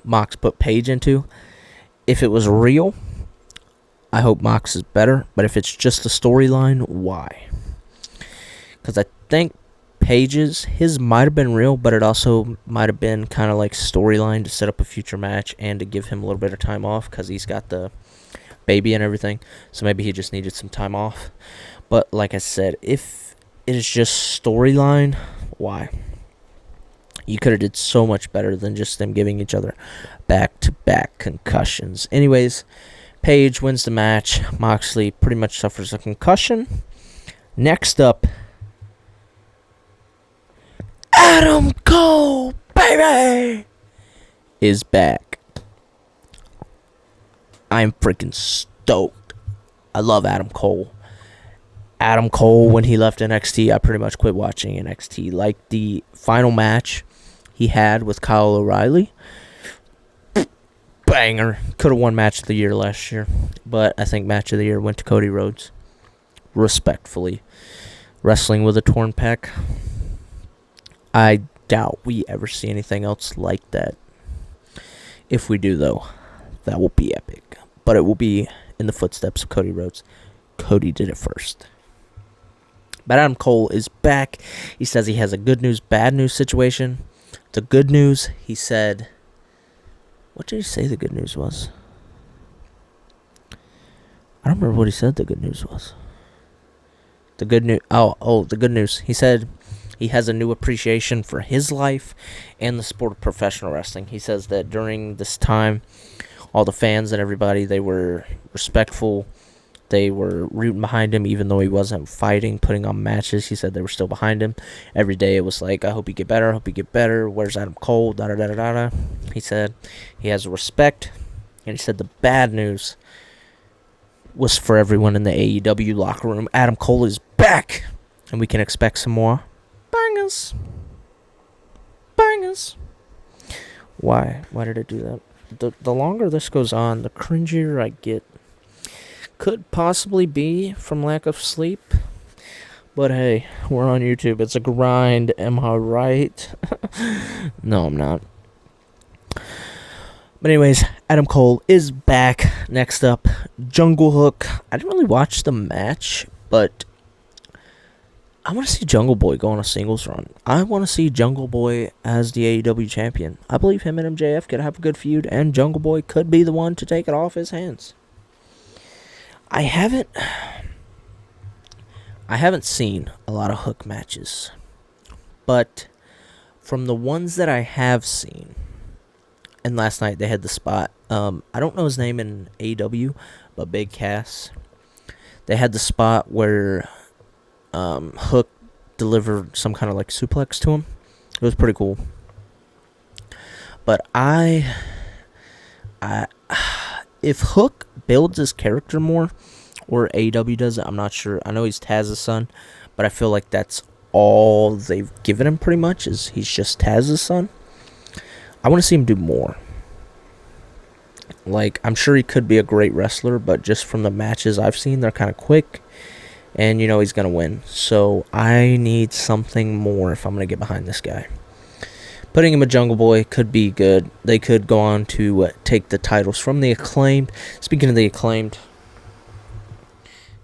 Mox put Page into. If it was real, I hope Mox is better. But if it's just a storyline, why? Because I think Page's, his might have been real, but it also might have been kind of like storyline to set up a future match and to give him a little bit of time off because he's got the baby and everything. So maybe he just needed some time off. But like I said, if it is just storyline, why? You could have did so much better than just them giving each other back-to-back concussions. Anyways, Page wins the match. Moxley pretty much suffers a concussion. Next up, Adam Cole, baby, is back. I'm freaking stoked. I love Adam Cole. Adam Cole, when he left NXT, I pretty much quit watching NXT. Like the final match he had with Kyle O'Reilly, banger. Could have won match of the year last year, but I think match of the year went to Cody Rhodes. Respectfully. Wrestling with a torn pec. I doubt we ever see anything else like that. If we do, though, that will be epic. But it will be in the footsteps of Cody Rhodes. Cody did it first. But Adam Cole is back. He says he has a good news, bad news situation. The good news, he said... What did he say the good news was? I don't remember what he said the good news was. The good news... the good news. He said he has a new appreciation for his life and the sport of professional wrestling. He says that during this time, all the fans and everybody, they were respectful. They were rooting behind him, even though he wasn't fighting, putting on matches. He said they were still behind him. Every day it was like, I hope you get better, I hope you get better. Where's Adam Cole? Da-da-da-da-da. He said he has respect. And he said the bad news was for everyone in the AEW locker room. Adam Cole is back. And we can expect some more bangers. Bangers. Why? Why did it do that? The longer this goes on, the cringier I get. Could possibly be from lack of sleep. But hey, we're on YouTube. It's a grind. Am I right? No, I'm not. But anyways, Adam Cole is back. Next up, Jungle Hook. I didn't really watch the match, but I want to see Jungle Boy go on a singles run. I want to see Jungle Boy as the AEW champion. I believe him and MJF could have a good feud, and Jungle Boy could be the one to take it off his hands. I haven't seen a lot of Hook matches, but from the ones that I have seen, and last night they had the spot, I don't know his name in AEW, but Big Cass, they had the spot where Hook delivered some kind of like suplex to him. It was pretty cool. But if Hook builds his character more, or AEW does it, I'm not sure. I know he's Taz's son, but I feel like that's all they've given him pretty much, is he's just Taz's son. I want to see him do more. Like, I'm sure he could be a great wrestler, but just from the matches I've seen, they're kind of quick, and you know he's going to win. So I need something more if I'm going to get behind this guy. putting him a Jungle Boy could be good. They could go on to take the titles from the Acclaimed. Speaking of the Acclaimed,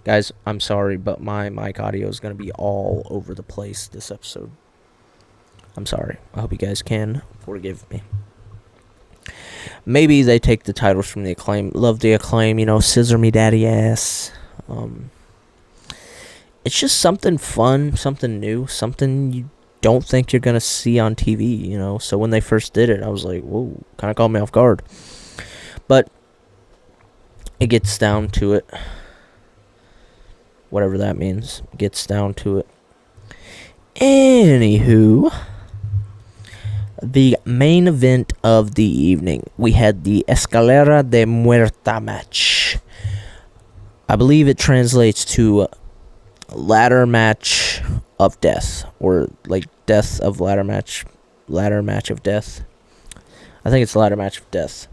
guys, I'm sorry, but my mic audio is going to be all over the place this episode. I'm sorry. I hope you guys can forgive me. Maybe they take the titles from the Acclaim. Love the Acclaim, scissor me daddy ass. It's just something fun, something new, something you don't think you're going to see on TV, So when they first did it, I was like, whoa, kind of caught me off guard. But it gets down to it. Whatever that means. It gets down to it. Anywho, the main event of the evening, we had the Escalera de Muerta match. I believe it translates to ladder match of death, or like death of ladder match of death. I think it's ladder match of death.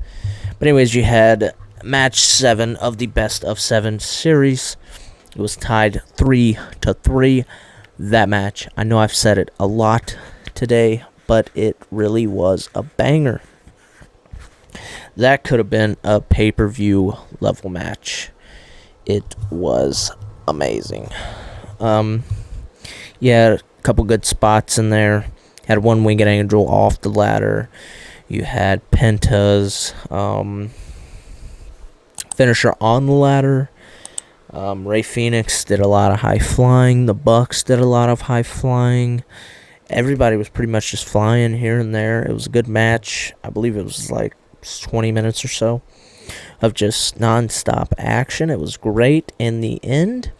But anyways, you had match 7 of the best of 7 series. It was tied 3-3. That match, I know I've said it a lot today, but it really was a banger. That could have been a pay-per-view level match. It was amazing. Yeah, a couple good spots in there. Had one winged angel off the ladder. You had Penta's finisher on the ladder. Ray Phoenix did a lot of high flying. The Bucks did a lot of high flying. Everybody was pretty much just flying here and there. It was a good match. I believe it was like 20 minutes or so of just non-stop action. It was great. In the end,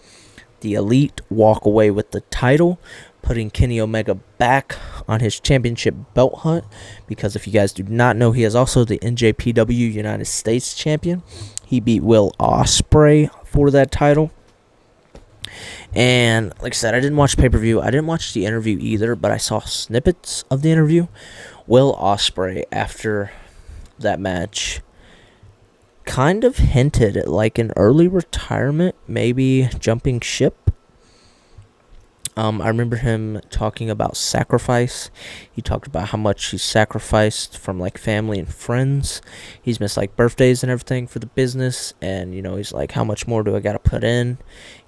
the Elite walk away with the title, putting Kenny Omega back on his championship belt hunt, because if you guys do not know, he is also the NJPW United States champion. He beat Will Ospreay for that title. And like I said, I didn't watch pay-per-view. I didn't watch the interview either, but I saw snippets of the interview. Will Ospreay, after that match, kind of hinted at like an early retirement, maybe jumping ship. I remember him talking about sacrifice. He talked about how much he's sacrificed from like family and friends. He's missed like birthdays and everything for the business, and he's like, how much more do I gotta put in?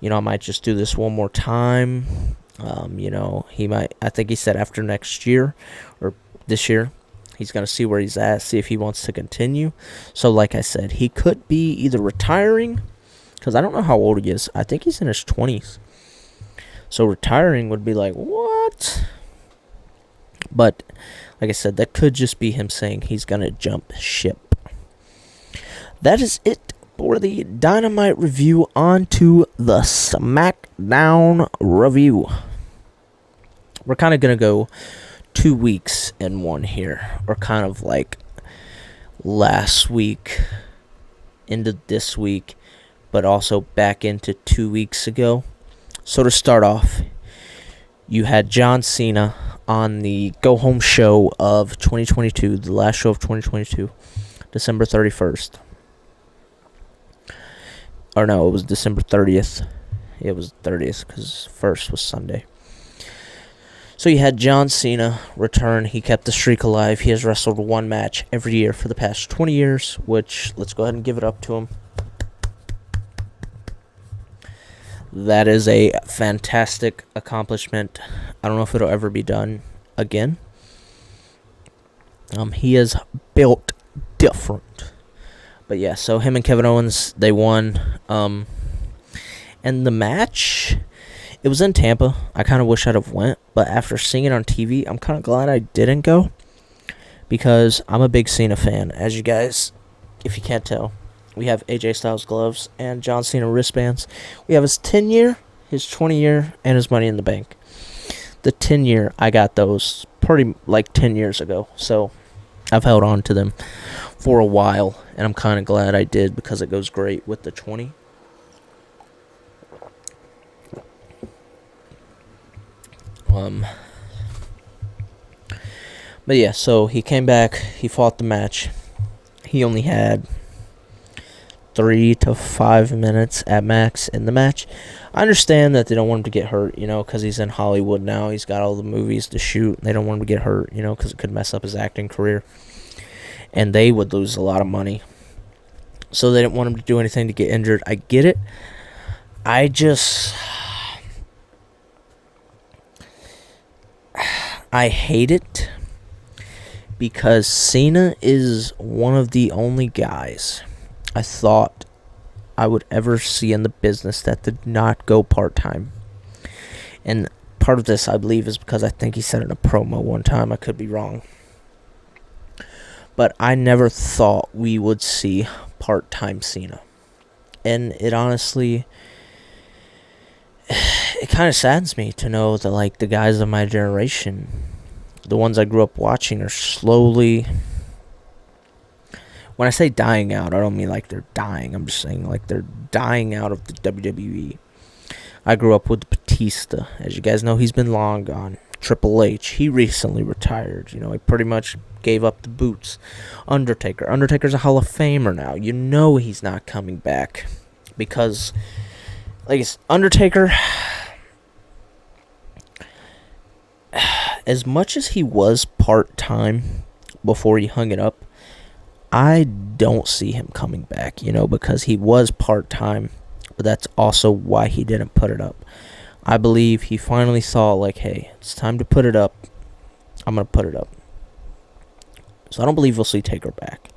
I might just do this one more time. He might, I think he said after next year or this year, he's gonna see where he's at, see if he wants to continue. So like I said, he could be either retiring, because I don't know how old he is. I think he's in his 20s. So retiring would be like, what? But, like I said, that could just be him saying he's going to jump ship. That is it for the Dynamite review. On to the SmackDown review. We're kind of going to go 2 weeks in one here. Or kind of like last week into this week, but also back into 2 weeks ago. So to start off, you had John Cena on the go-home show of 2022, the last show of 2022, December 31st. Or no, it was December 30th. It was 30th because first was Sunday. So you had John Cena return. He kept the streak alive. He has wrestled one match every year for the past 20 years, which, let's go ahead and give it up to him. That is a fantastic accomplishment. I don't know if it'll ever be done again. He is built different. But yeah, so him and Kevin Owens, they won. And the match, it was in Tampa. I kind of wish I'd have went, but after seeing it on TV, I'm kind of glad I didn't go, because I'm a big Cena fan. As you guys, if you can't tell, we have AJ Styles gloves and John Cena wristbands. We have his 10-year, his 20-year, and his Money in the Bank. The 10-year, I got those pretty like 10 years ago, so I've held on to them for a while, and I'm kind of glad I did, because it goes great with the 20. But yeah, so he came back, he fought the match. He only had 3 to 5 minutes at max in the match. I understand that they don't want him to get hurt, because he's in Hollywood now. He's got all the movies to shoot. They don't want him to get hurt, because it could mess up his acting career. And they would lose a lot of money. So they didn't want him to do anything to get injured. I get it. I hate it because Cena is one of the only guys I thought I would ever see in the business that did not go part-time. And part of this, I believe, is because I think he said in a promo one time. I could be wrong. But I never thought we would see part-time Cena. And it honestly, it kind of saddens me to know that, like, the guys of my generation, the ones I grew up watching, are slowly, when I say dying out, I don't mean like they're dying. I'm just saying like they're dying out of the WWE. I grew up with Batista. As you guys know, he's been long gone. Triple H, he recently retired. He pretty much gave up the boots. Undertaker's a Hall of Famer now. He's not coming back. Because, like, Undertaker, as much as he was part-time before he hung it up, I don't see him coming back, because he was part-time, but that's also why he didn't put it up. I believe he finally saw, like, hey, it's time to put it up. I'm going to put it up. So I don't believe we'll see Taker back.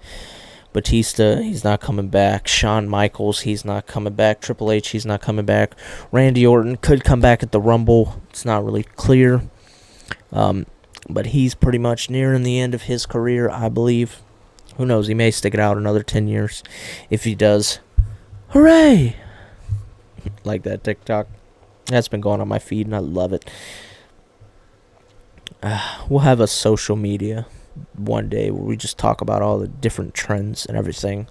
Batista, he's not coming back. Shawn Michaels, he's not coming back. Triple H, he's not coming back. Randy Orton could come back at the Rumble. It's not really clear. But he's pretty much nearing the end of his career, I believe. Who knows? He may stick it out another 10 years. If he does, hooray! Like that TikTok. That's been going on my feed, and I love it. We'll have a social media one day where we just talk about all the different trends and everything.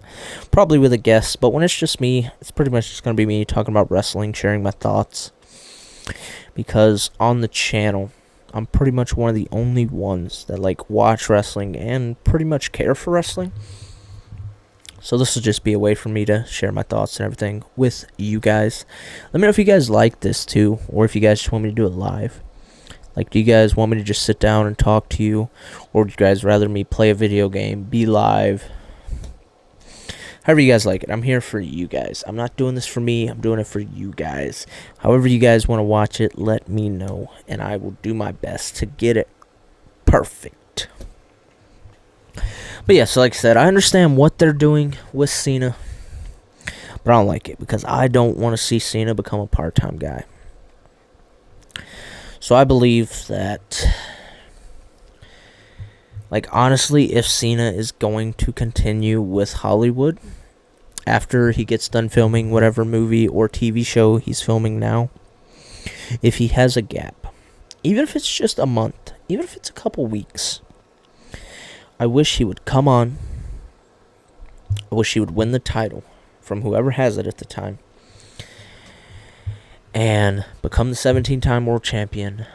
Probably with a guest, but when it's just me, it's pretty much just going to be me talking about wrestling, sharing my thoughts. Because on the channel, I'm pretty much one of the only ones that, like, watch wrestling and pretty much care for wrestling. So this will just be a way for me to share my thoughts and everything with you guys. Let me know if you guys like this too, or if you guys just want me to do it live. Like, do you guys want me to just sit down and talk to you, or do you guys rather me play a video game, be live? However you guys like it. I'm here for you guys. I'm not doing this for me. I'm doing it for you guys. However you guys want to watch it, let me know, and I will do my best to get it perfect. But yeah, so like I said, I understand what they're doing with Cena, but I don't like it because I don't want to see Cena become a part-time guy. So I believe that, like, honestly, if Cena is going to continue with Hollywood after he gets done filming whatever movie or TV show he's filming now, if he has a gap, even if it's just a month, even if it's a couple weeks, I wish he would come on. I wish he would win the title from whoever has it at the time and become the 17-time world champion,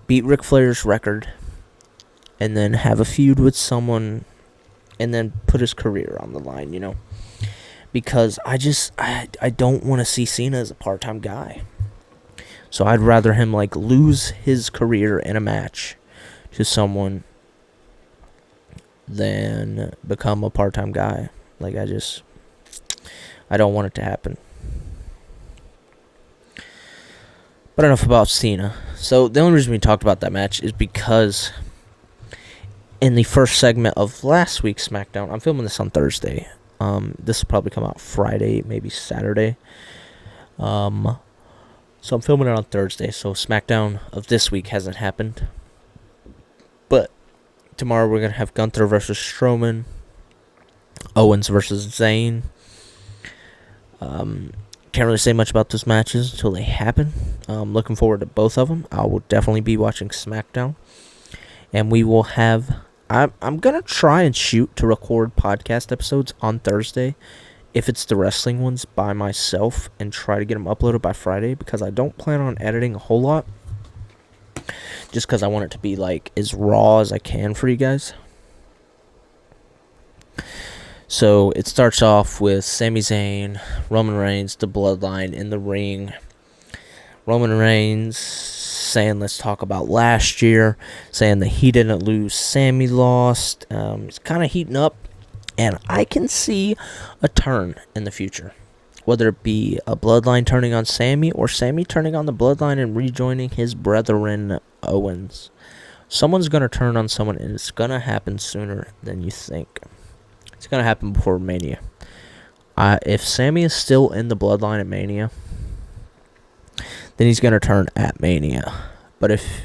beat Ric Flair's record, and then have a feud with someone, and then put his career on the line, Because I don't want to see Cena as a part-time guy. So I'd rather him, like, lose his career in a match to someone than become a part-time guy. Like, I don't want it to happen. But enough about Cena. So the only reason we talked about that match is because in the first segment of last week's SmackDown, I'm filming this on Thursday. This will probably come out Friday, maybe Saturday. So I'm filming it on Thursday, so SmackDown of this week hasn't happened. But tomorrow we're going to have Gunther versus Strowman, Owens versus Zayn. Can't really say much about those matches until they happen. Looking forward to both of them. I will definitely be watching SmackDown. And we will have... I'm going to try and shoot to record podcast episodes on Thursday, if it's the wrestling ones, by myself, and try to get them uploaded by Friday, because I don't plan on editing a whole lot. Just because I want it to be, like, as raw as I can for you guys. So it starts off with Sami Zayn, Roman Reigns, the Bloodline in the ring. Roman Reigns saying, let's talk about last year, saying that he didn't lose, Sami lost. It's kind of heating up, and I can see a turn in the future. Whether it be a Bloodline turning on Sami or Sami turning on the Bloodline and rejoining his brethren Owens. Someone's going to turn on someone, and it's going to happen sooner than you think. It's going to happen before Mania. If Sami is still in the Bloodline at Mania, then he's going to turn at Mania. But if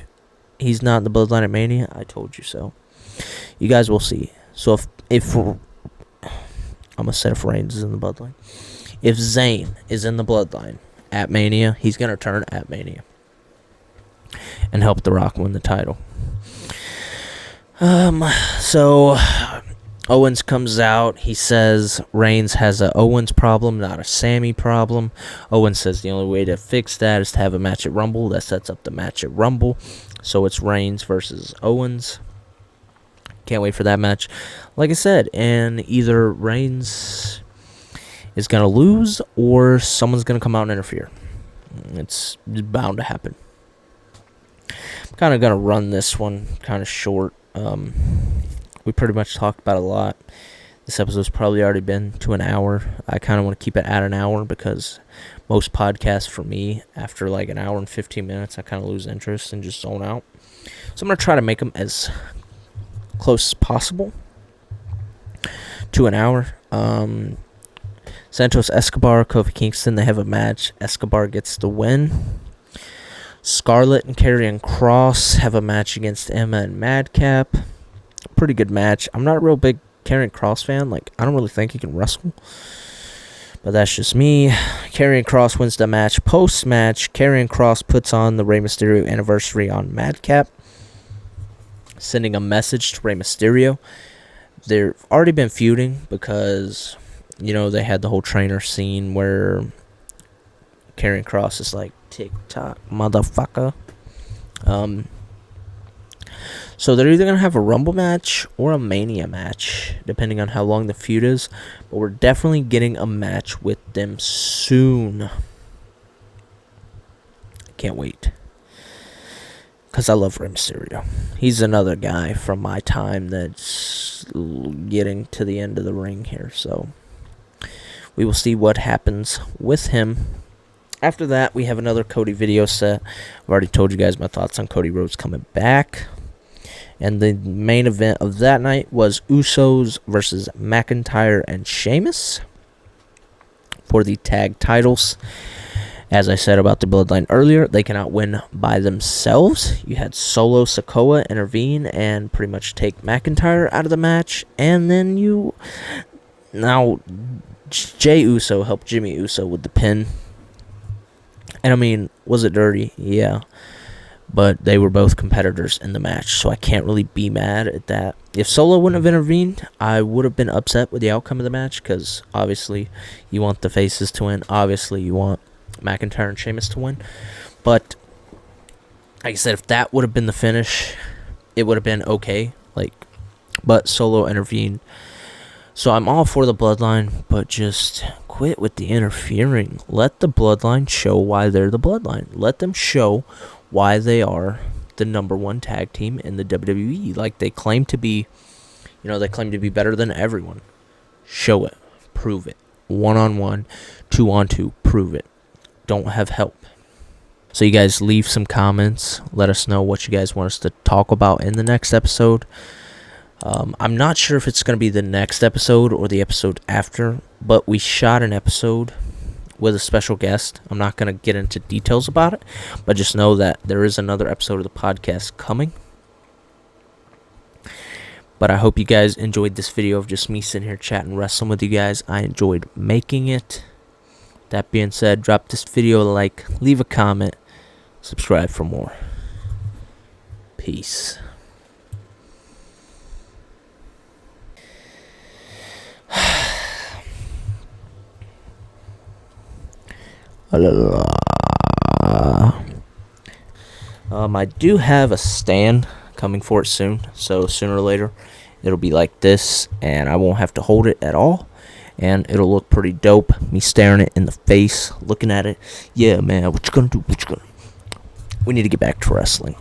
he's not in the Bloodline at Mania, I told you so. You guys will see. So if I'm going to say if Reigns is in the Bloodline. If Zayn is in the Bloodline at Mania, he's going to turn at Mania and help The Rock win the title. So Owens comes out. He says Reigns has a Owens problem, not a Sami problem. Owens says the only way to fix that is to have a match at Rumble. That sets up the match at Rumble. So it's Reigns versus Owens. Can't wait for that match. Like I said, and either Reigns is going to lose or someone's going to come out and interfere. It's bound to happen. I'm kind of going to run this one kind of short. We pretty much talked about a lot. This episode's probably already been to an hour. I kind of want to keep it at an hour because most podcasts for me, after like an hour and 15 minutes, I kind of lose interest and just zone out. So I'm going to try to make them as close as possible to an hour. Santos Escobar, Kofi Kingston, they have a match. Escobar gets the win. Scarlett and Karrion Kross have a match against Emma and Madcap. Pretty good match. I'm not a real big Karrion Kross fan. Like, I don't really think he can wrestle. But that's just me. Karrion Kross wins the match. Post-match, Karrion Kross puts on the Rey Mysterio anniversary on Madcap, sending a message to Rey Mysterio. They've already been feuding because, you know, they had the whole trainer scene where Karrion Kross is like, TikTok, motherfucker. So they're either going to have a Rumble match or a Mania match, depending on how long the feud is. But we're definitely getting a match with them soon. Can't wait. Because I love Rey Mysterio. He's another guy from my time that's getting to the end of the ring here. So we will see what happens with him. After that, we have another Cody video set. I've already told you guys my thoughts on Cody Rhodes coming back. And the main event of that night was Usos versus McIntyre and Sheamus for the tag titles. As I said about the Bloodline earlier, they cannot win by themselves. You had Solo Sikoa intervene and pretty much take McIntyre out of the match. And then now Jey Uso helped Jimmy Uso with the pin. And I mean, was it dirty? Yeah. But they were both competitors in the match, so I can't really be mad at that. If Solo wouldn't have intervened, I would have been upset with the outcome of the match, because obviously you want the faces to win. Obviously you want McIntyre and Sheamus to win. But like I said, if that would have been the finish, it would have been okay. But Solo intervened. So I'm all for the Bloodline, but just quit with the interfering. Let the Bloodline show why they're the Bloodline. Let them show why they are the number one tag team in the WWE. Like, they claim to be, they claim to be better than everyone. Show it. Prove it. 1-on-1, 2-on-2, prove it. Don't have help. So you guys leave some comments. Let us know what you guys want us to talk about in the next episode. I'm not sure if it's going to be the next episode or the episode after, but we shot an episode with a special guest. I'm not going to get into details about it, but just know that there is another episode of the podcast coming. But I hope you guys enjoyed this video of just me sitting here chatting wrestling with you guys. I enjoyed making it. That being said, drop this video a like, leave a comment, subscribe for more. Peace. I do have a stand coming for it soon, so sooner or later It'll be like this, and I won't have to hold it at all. And it'll look pretty dope. Me staring it in the face, looking at it. Yeah, man, what you gonna do? What you gonna do? We need to get back to wrestling.